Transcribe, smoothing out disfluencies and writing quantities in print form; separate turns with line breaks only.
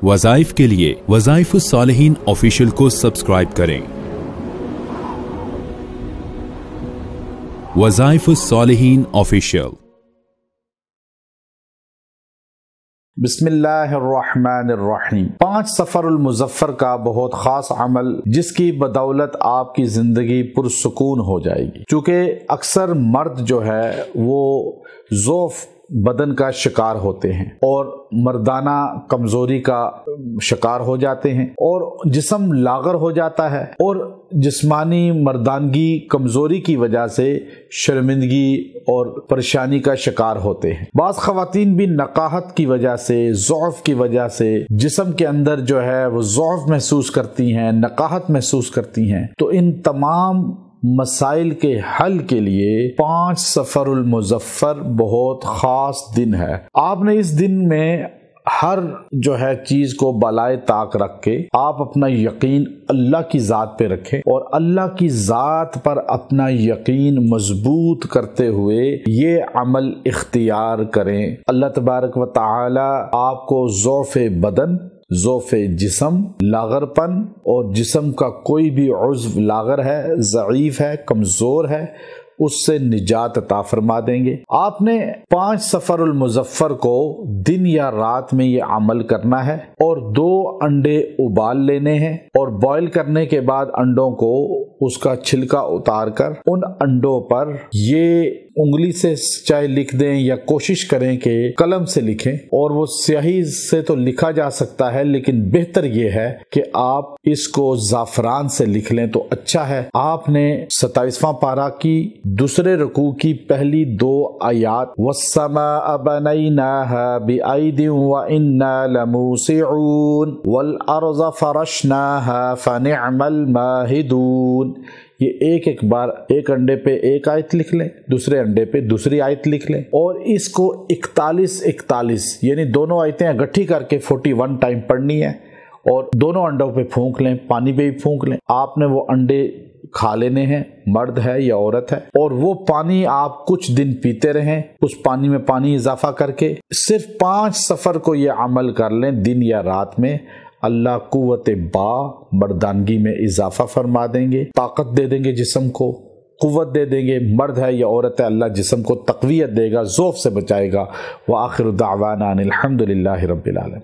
वज़ाइफ के लिए वज़ाइफुस सालिहीन ऑफिशियल को सब्सक्राइब करें। वज़ाइफुस सालिहीन ऑफिशियल।
बिस्मिल्लाहिर्रहमानिर्रहीम। 5 सफ़रुल मुज़फ़्फ़र का बहुत ख़ास अमल जिसकी बदौलत आपकी ज़िंदगी पुरसुकून हो जाएगी। चूँकि अक्सर मर्द जो है वो ज़ौफ़ बदन का शिकार होते हैं और मर्दाना कमज़ोरी का शिकार हो जाते हैं और जिस्म लाग़र हो जाता है और जिस्मानी मर्दानगी कमज़ोरी की वजह से शर्मिंदगी और परेशानी का शिकार होते हैं। बाज़ ख़वातीन भी नकाहत की वजह से, ज़ौफ़ की वजह से जिस्म के अंदर जो है वो ज़ौफ़ महसूस करती हैं, नकाहत महसूस करती हैं। तो इन तमाम मसाइल के हल के लिए 5 सफ़रुल मुज़फ़्फ़र बहुत ख़ास दिन है। आपने इस दिन में हर जो है चीज़ को बलाए ताक रख के आप अपना यकीन अल्लाह की ज़ात पे रखें और अल्लाह की ज़ात पर अपना यकीन मजबूत करते हुए ये अमल इख्तियार करें। अल्लाह तबारक व तआला आपको ज़ौफ़े बदन, ज़ौफ़े जिस्म, लागरपन और जिस्म का कोई भी उज़्व लागर है, ज़ईफ़ है, कमज़ोर है, उससे निजात अता फरमा देंगे। आपने 5 सफ़रुल मुज़फ़्फ़र को दिन या रात में ये अमल करना है और 2 अंडे उबाल लेने हैं और बॉयल करने के बाद अंडों को उसका छिलका उतार कर उन अंडों पर ये उंगली से चाहे लिख दें या कोशिश करें कि कलम से लिखें, और वो स्याही से तो लिखा जा सकता है लेकिन बेहतर ये है कि आप इसको ज़ाफ़रान से लिख लें तो अच्छा है। आपने 27वां पारा की दूसरे रुकू की पहली 2 आयात वस्समाअ बनैनाहा बिअयदिन व इन्ना लमूसिऊन वल अर्ज़ फरशनाहा फनिअमल माहिदून, ये एक बार एक अंडे पे एक आयत लिख लें, दूसरे अंडे पे दूसरी आयत लिख लें और इसको 41 यानी दोनों आयतें इकट्ठी करके 41 टाइम पढ़नी है और दोनों अंडों पे फूंक लें, पानी पे भी फूंक लें। आपने वो अंडे खा लेने हैं, मर्द है या औरत है, और वो पानी आप कुछ दिन पीते रहें, उस पानी में पानी इजाफा करके। सिर्फ 5 सफ़र को ये अमल कर लें दिन या रात में, अल्लाह कुव्वत बा मर्दानगी में इजाफा फरमा देंगे, ताकत दे देंगे, जिस्म को कुव्वत दे देंगे। मर्द है या औरत है, अल्लाह जिस्म को तक़वियत देगा, ज़ौफ़ से बचाएगा। व आखिर दावाना अनिल हम्दुलिल्लाहि रब्बिल आलमीन।